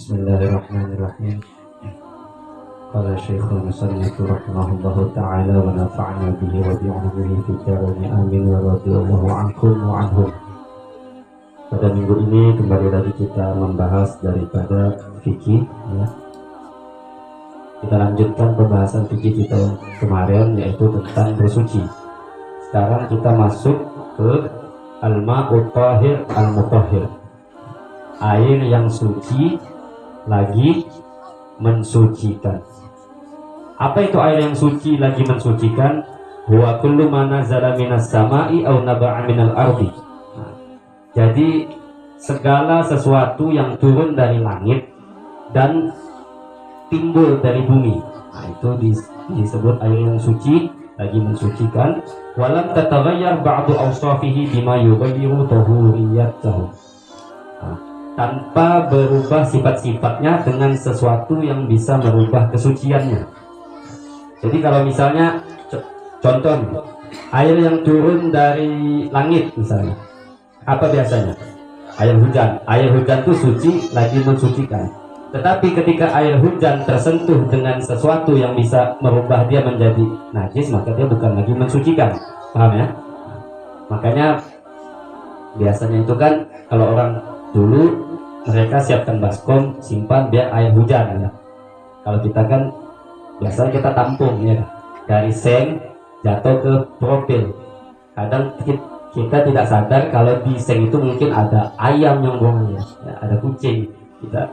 Bismillahirrahmanirrahim. Qala Syekhul Musannif rahimahullahu ta'ala wa nafa'na bihi wa bi'ulumihi fi darain amin wa radhiyallahu ankum wa anhum. Pada minggu ini kembali lagi kita membahas daripada fikih ya. Kita lanjutkan pembahasan fikih kita kemarin, yaitu tentang bersuci. Sekarang kita masuk ke al-ma'u tahir al-mutahhir, air yang suci lagi mensucikan. Apa itu air yang suci lagi mensucikan? Huwa kullu ma nazala minas sama'i aw naba'a minal ardi. Jadi segala sesuatu yang turun dari langit dan timbul dari bumi, itu disebut air yang suci lagi mensucikan. Walam tataghayyar ba'du awsafihi bima yughayyiru tahuriyatahu, tanpa berubah sifat-sifatnya dengan sesuatu yang bisa merubah kesuciannya. Jadi kalau misalnya contoh air yang turun dari langit misalnya, apa biasanya? Air hujan. Air hujan itu suci lagi mensucikan. Tetapi ketika air hujan tersentuh dengan sesuatu yang bisa merubah dia menjadi najis, maka dia bukan lagi mensucikan. Paham ya? Makanya biasanya itu kan kalau orang dulu mereka siapkan baskom, simpan biar air hujan ya. Kalau kita kan biasanya kita tampung ya, dari seng jatuh ke profil. Kadang kita tidak sadar kalau di seng itu mungkin ada ayam yang buang ya, ada kucing, kita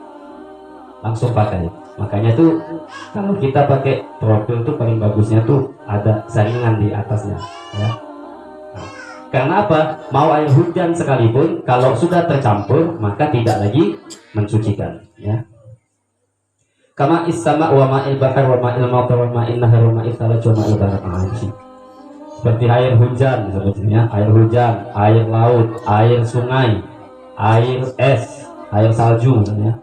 langsung pakai. Makanya tuh kalau kita pakai profil tuh paling bagusnya tuh ada saringan di atasnya ya. Karena apa? Mau air hujan sekalipun, kalau sudah tercampur maka tidak lagi mensucikan ya. Kama is-sama wa ma'il bahar wa ma'il matar wa ma'in nahar wa ma'il thalaj wa ma'il barak. Seperti air hujan sebetulnya, air hujan, air laut, air sungai, air es, air salju ya,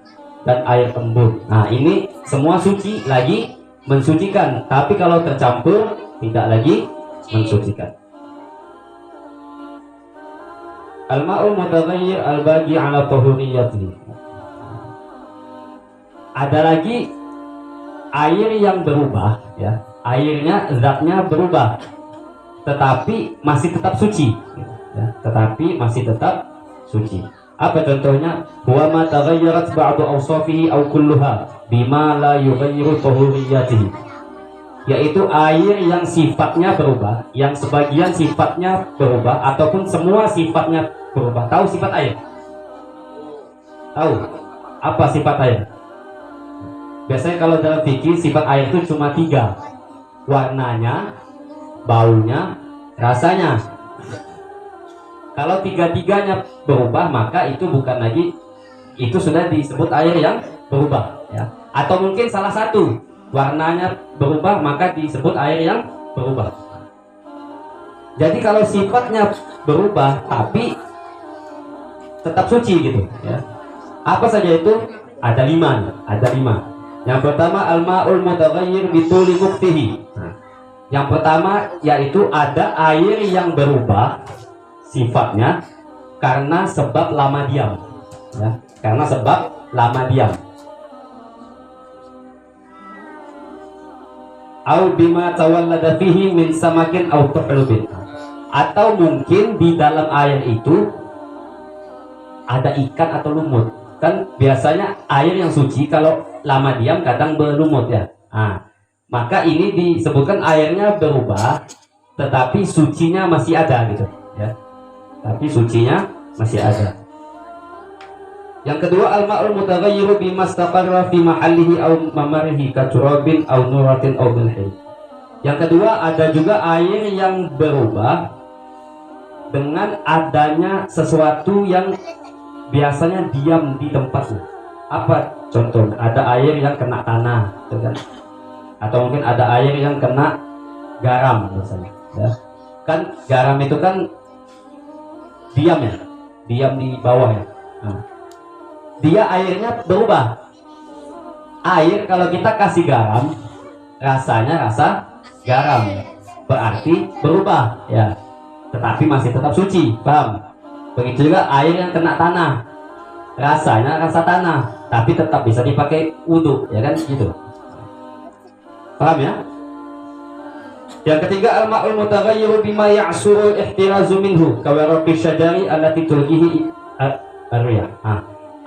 dan air embun. Nah, ini semua suci lagi mensucikan, tapi kalau tercampur tidak lagi mensucikan. Al-ma'ul mutaghayyir al-baqi 'ala tahuriyatihi. Ada lagi air yang berubah ya. Airnya zatnya berubah tetapi masih tetap suci ya. Tetapi masih tetap suci. Apa contohnya? Huwa ma taghayyarat ba'du awsafihi aw kulluha bima la yughayyiru tahuriyatihi. Yaitu air yang sifatnya berubah, yang sebagian sifatnya berubah ataupun semua sifatnya berubah. Tahu sifat air? Tahu apa sifat air? Biasanya kalau dalam fikih sifat air itu cuma 3: warnanya, baunya, rasanya. Kalau 3-tiganya berubah maka itu bukan lagi, itu sudah disebut air yang berubah ya. Atau mungkin salah satu, warnanya berubah maka disebut air yang berubah. Jadi kalau sifatnya berubah tapi tetap suci gitu ya. Apa saja itu? Ada 5. Yang pertama al-ma'ul mutaghayyir bituli muktihi. Yang pertama yaitu ada air yang berubah sifatnya karena sebab lama diam ya, karena sebab lama diam. Au bima tawallada fihi min samakin au tuhlubin. Atau mungkin di dalam air itu ada ikan atau lumut. Kan biasanya air yang suci kalau lama diam kadang berlumut ya. Maka ini disebutkan airnya berubah tetapi sucinya masih ada gitu ya. Tapi sucinya masih ada. Yang kedua al-ma'ul mutaghayyiru bima istaqarra fi mahallihi aw mamarihi ka turabin aw nuratin aw milhi. Yang kedua ada juga air yang berubah dengan adanya sesuatu yang biasanya diam di tempatnya. Apa contohnya? Ada air yang kena tanah, kan? Atau mungkin ada air yang kena garam misalnya ya. Kan garam itu kan diam ya, diam di bawah ya. Dia airnya berubah. Air kalau kita kasih garam, rasanya rasa garam, berarti berubah ya. Tetapi masih tetap suci, paham? Begitu juga air yang kena tanah. rasanya rasa tanah, tapi tetap bisa dipakai wudhu, ya kan gitu. Paham ya? Yang ketiga, al-ma'ul mutaghayyiru bima ya'suru ihtirazu minhu kawaraqi syajari allati tulqihi ar-riyah.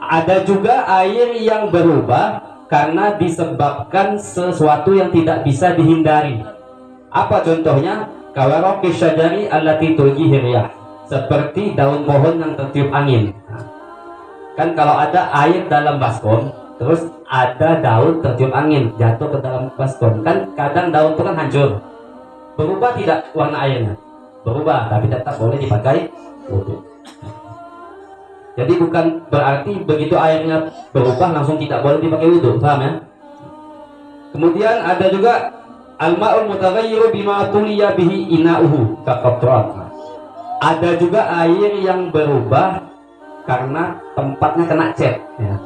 Ada juga air yang berubah karena disebabkan sesuatu yang tidak bisa dihindari. Apa contohnya? Kawaraqi syajari allati tulqihi ar-riyah, seperti daun pohon yang tertiup angin. Kan kalau ada air dalam baskom, terus ada daun tertiup angin jatuh ke dalam baskom, kan kadang daun itu kan hancur. Berubah tidak warna airnya? Berubah, tapi tetap boleh dipakai wudhu. Jadi bukan berarti begitu airnya berubah langsung tidak boleh dipakai wudhu, paham ya? Kemudian ada juga al-ma'ul mutaghayyiru bima tuliya bihi ina'uhu kaqatrat. Ada juga air yang berubah karena tempatnya kena cat, ya.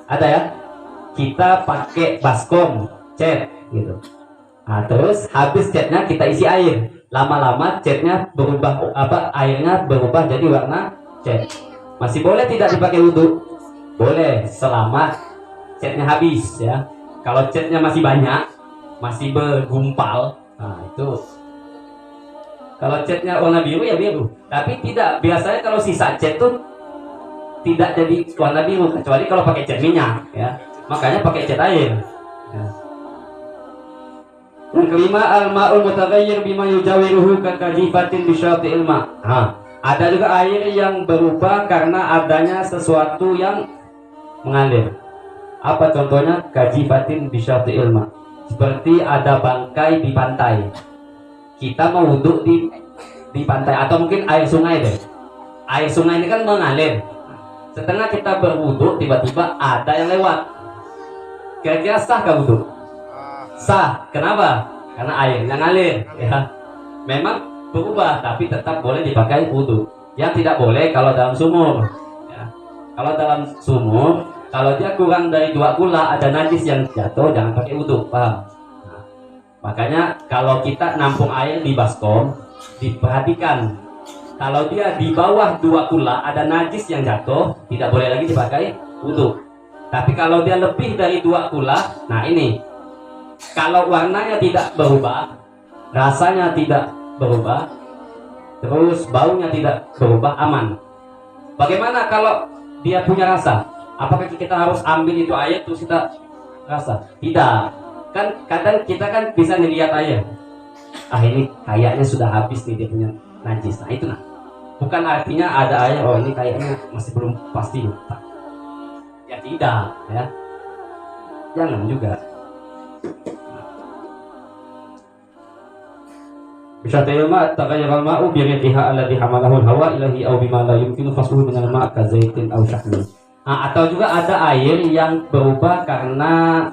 Ada ya? Kita pakai baskom, cat gitu. Nah, terus habis catnya kita isi air, lama-lama catnya berubah, airnya berubah jadi warna cat. Masih boleh tidak dipakai wudhu? Boleh, selama catnya habis, ya. Kalau catnya masih banyak, masih bergumpal, nah itu. Kalau catnya warna biru ya biru, tapi tidak, biasanya kalau sisa cat tuh tidak jadi warna biru kecuali kalau pakai cat minyak, ya. Makanya pakai cat air, ya. Yang kelima, al-ma'ul mutaghayyir bima yujawiruhu kakajifatin bisyati'il ma'. Ada juga air yang berubah karena adanya sesuatu yang mengalir. Apa contohnya? Kajifatin bisyati'il ma'. Seperti ada bangkai di pantai. Kita mau wudhu di pantai, atau mungkin air sungai deh. Air sungai ini kan mengalir. Setengah kita berwudhu, tiba-tiba ada yang lewat. Kira-kira sah gak wudhu? Sah. Kenapa? Karena airnya ngalir, ya. Memang berubah, tapi tetap boleh dipakai wudhu. Yang tidak boleh kalau dalam sumur, ya. Kalau dalam sumur, kalau dia kurang dari 2 kula ada najis yang jatuh, jangan pakai wudhu, paham? Nah, makanya kalau kita nampung air di baskom, diperhatikan. Kalau dia di bawah 2 kula ada najis yang jatuh, tidak boleh lagi dipakai wudhu. Tapi kalau dia lebih dari 2 kula, nah ini. Kalau warnanya tidak berubah, rasanya tidak berubah, terus baunya tidak berubah, aman. Bagaimana kalau dia punya rasa? Apakah kita harus ambil itu air terus kita rasa? Tidak. Kan kadang kita kan bisa melihat air. Ini kayaknya sudah habis nih dia punya najis. Nah itu, nah. Bukan artinya ada air, oh ini kayaknya masih belum pasti. Ya tidak, ya. Jangan juga. Bisyatil ma' taghayyara al-ma'u bi riqiha alladhi hamalahu al-hawa ilahi aw bima la yumkinu fasluhu min al-ma' ka zaitin aw syahmin. Atau juga ada air yang berubah karena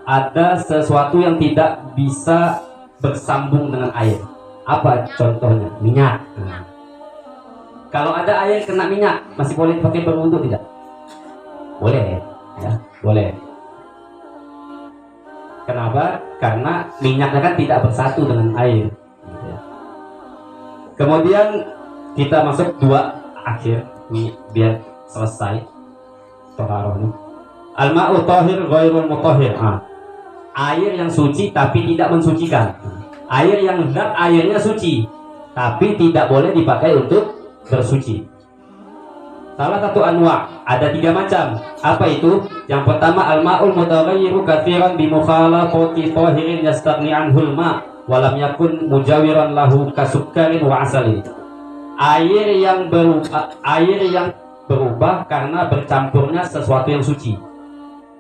ada sesuatu yang tidak bisa bersambung dengan air. Apa contohnya? Minyak. Kalau ada air kena minyak, masih boleh pakai berwudu tidak? Boleh, ya, boleh. Kenapa? Karena minyaknya kan tidak bersatu dengan air. Kemudian kita masuk 2 akhir nih biar selesai toharohnya. Al-ma'u tahir ghairul mutahhir. Air yang suci tapi tidak mensucikan. Air yang zat airnya suci tapi tidak boleh dipakai untuk bersuci. Salah satu anwa, ada 3 macam. Apa itu? Yang pertama, al-ma'ul mutaghayyiru katsiran bi mukhalafati tahirin yastaghni anhul ma' wa lam yakun mujawiran lahu kasukkarin wa asalin. Air yang berubah karena bercampurnya sesuatu yang suci.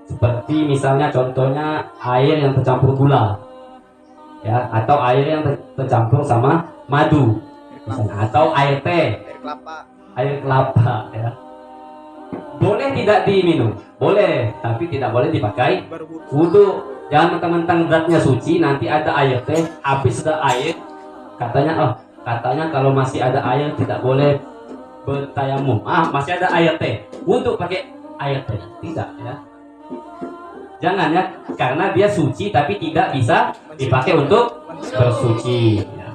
Seperti misalnya contohnya air yang tercampur gula, ya, atau air yang tercampur sama madu, misalnya, atau air teh, air kelapa, ya. Boleh tidak diminum? Boleh, tapi tidak boleh dipakai wudhu. Jangan mentang-mentang zatnya suci, nanti ada air teh, habis sudah air, katanya kalau masih ada air tidak boleh bertayamum. Masih ada air teh, wudhu pakai air teh, tidak, ya. Jangan, ya, karena dia suci tapi tidak bisa dipakai untuk bersuci, ya.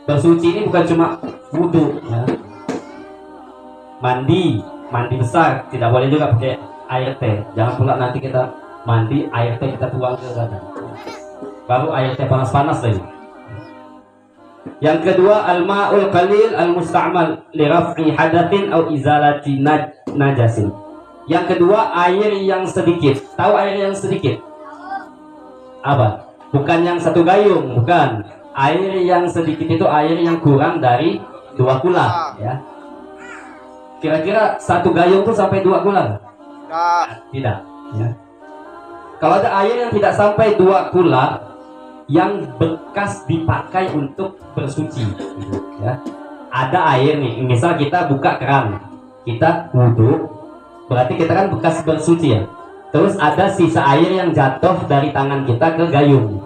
Bersuci ini bukan cuma wudhu, ya. mandi besar, tidak boleh juga pakai air teh. Jangan pula nanti kita mandi air teh kita tuang ke badan, baru air teh panas-panas lagi. Yang kedua, al-ma'ul qalil al-musta'mal li raf'i hadatsin au izalati najasin. Yang kedua, air yang sedikit. Tahu air yang sedikit apa? Bukan yang satu gayung, bukan. Air yang sedikit itu air yang kurang dari 2 kula, ya. Kira-kira 1 gayung itu sampai 2 kula? Tidak, ya. Kalau ada air yang tidak sampai 2 kula yang bekas dipakai untuk bersuci, ya. Ada air nih, misal kita buka keran, kita wudhu, berarti kita kan bekas bersuci ya. Terus ada sisa air yang jatuh dari tangan kita ke gayung.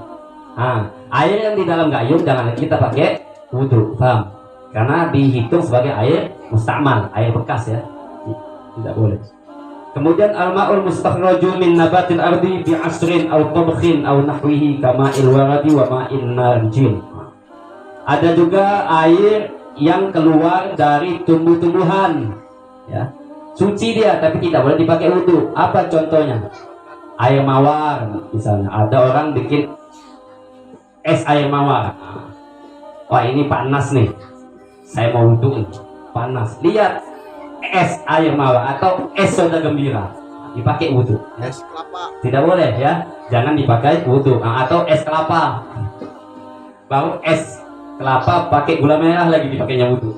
Nah, air yang di dalam gayung jangan kita pakai wudhu, paham? Karena dihitung sebagai air musta'mal, air bekas ya, tidak boleh. Kemudian al-ma'ul mustakhraju min nabatil ardi bi asrin aw tabkhin aw nahwihi kama'il waradi wa ma'in narjin. Ada juga air yang keluar dari tumbuh-tumbuhan, ya. Suci dia tapi tidak boleh dipakai wudhu. Apa contohnya? Air mawar misalnya. Ada orang bikin es air mawar. Wah, ini panas nih, saya mau wudhu nih, panas. Lihat es air mawar atau es soda gembira, dipakai wudhu, ya? Es kelapa tidak boleh ya, jangan dipakai wudhu. Atau es kelapa, baru es kelapa pakai gula merah lagi dipakainya wudhu,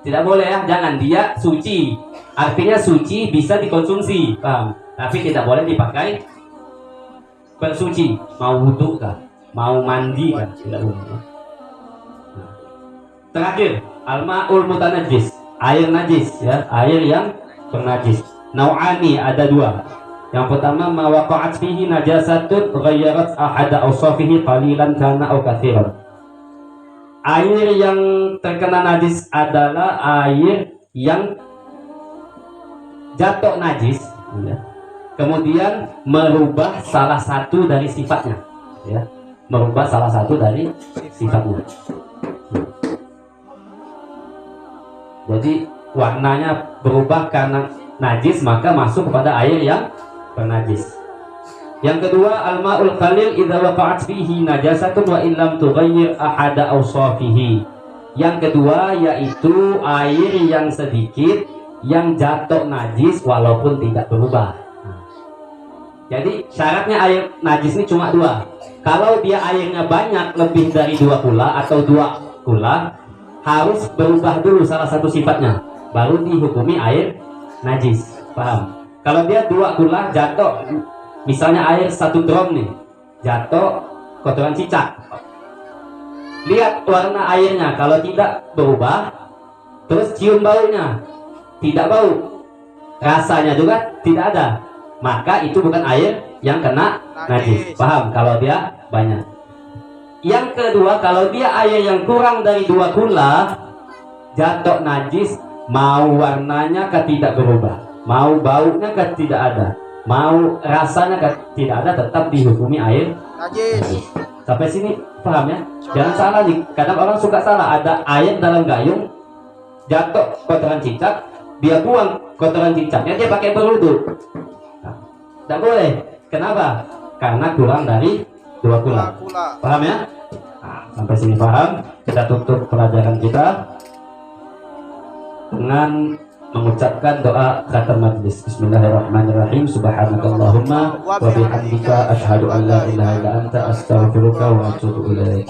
tidak boleh ya. Jangan, dia suci, artinya suci bisa dikonsumsi, paham? Tapi tidak boleh dipakai bersuci. Mau wudhu kah, mau mandi kan, tidak boleh. Terakhir, al-ma'ul mutanajjis, air najis ya, air yang bernajis. Nau'ani, ada 2. Yang pertama, ma waqa'at fihi najasatun ghayyarat ahada awsafihi qalilan kana aw katsiran. Air yang terkena najis adalah air yang jatuh najis, ya, kemudian merubah salah satu dari sifatnya, ya, merubah salah satu dari sifatnya. Jadi warnanya berubah karena najis, maka masuk kepada air yang bernajis. Yang kedua, al-ma'ul qalil idza waqa'at fihi najasatun wa illam tughayyir ahada awsafihi. Yang kedua yaitu air yang sedikit yang jatuh najis walaupun tidak berubah. Jadi syaratnya air najis ini cuma 2. Kalau dia airnya banyak, lebih dari 2 kula atau 2 kula, harus berubah dulu salah satu sifatnya, baru dihukumi air najis, paham? Kalau dia 2 kula jatuh, misalnya air 1 drum nih, jatuh kotoran cicak, lihat warna airnya, kalau tidak berubah, terus cium baunya, tidak bau, rasanya juga tidak ada, maka itu bukan air yang kena najis, paham? Kalau dia banyak. Yang kedua, kalau dia air yang kurang dari 2 kula jatuh najis, mau warnanya ke tidak berubah, mau baunya ke tidak ada, mau rasanya ke tidak ada, tetap dihukumi air najis. Sampai sini paham ya? Jangan salah nih, kadang orang suka salah. Ada air dalam gayung, jatuh kotoran cicak, dia buang kotoran cicaknya, dia pakai berwudu. Tidak boleh. Kenapa? Karena kurang dari 2 kula. Paham ya? Nah, sampai sini paham. Kita tutup pelajaran kita dengan mengucapkan doa khatam majlis. Bismillahirrahmanirrahim. Subhanakallahumma wa bihamdika asyhadu an la ilaha illa anta astaghfiruka wa atubu ilaik.